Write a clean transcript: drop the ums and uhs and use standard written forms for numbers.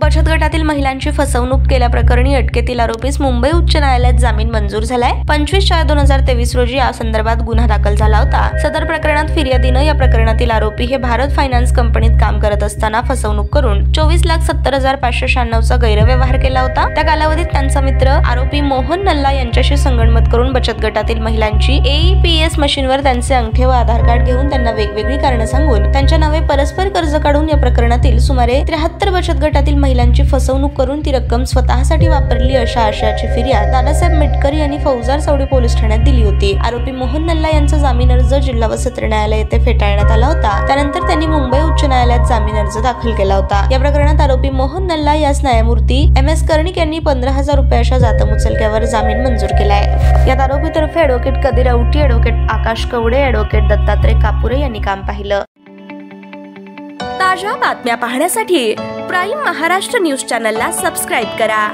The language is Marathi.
बचत गटातील महिलांची फसवणूक केल्याप्रकरणी अटकेतील आरोपीस मुंबई उच्च न्यायालयात जामीन मंजूर झालाय। 25/4/2023 रोजी या संदर्भात गुन्हा दाखल झाला होता। सदर प्रकरणात फिर्यादीनं या प्रकरणातील आरोपी हे भारत फायनान्स कंपनीत काम करत असताना फसवणूक करून 24,70,596चा गैरव्यवहार केला होता। त्या कालावधीत त्यांचा मित्र आरोपी मोहन नल्ला यांच्याशी संगनमत करून बचत गटातील महिलांची AEPS मशीनवर त्यांचे अंगठे व आधार कार्ड घेऊन त्यांना वेगवेगळी कारणं सांगून त्यांच्या नावे परस्पर कर्ज काढून या प्रकरणातील सुमारे 73 बचत गटातील महिलांची फसवणूक करून ती रक्कम स्वतःसाठी वापरली अशा आशयाची फिर्याद दादासाहेब मिटकर यांनी फौजदार चावडी पोलीस ठाण्यात दिली होती। आरोपी मोहन नल्ला यांचा जामीन अर्ज जिल्हा व सत्र न्यायालय येथे फेटाळण्यात आला होता। त्यानंतर त्यांनी मुंबई उच्च न्यायालयात जामीन अर्ज दाखल केला होता। या प्रकरणात आरोपी मोहन नल्ला यास न्यायमूर्ती MS कर्णिक यांनी 15,000 रुपयाच्या जातमुचलक्यावर जामीन मंजूर केलाय। यात आरोपीतर्फे ॲडव्होकेट कदीर औटी, ॲडव्होकेट आकाश कवडे, ॲडव्होकेट दत्तात्रय कापुरे यांनी काम पाहिलं। ताज्या बातम्या पाहण्यासाठी प्राईम महाराष्ट्र न्यूज चॅनलला सबस्क्राईब करा।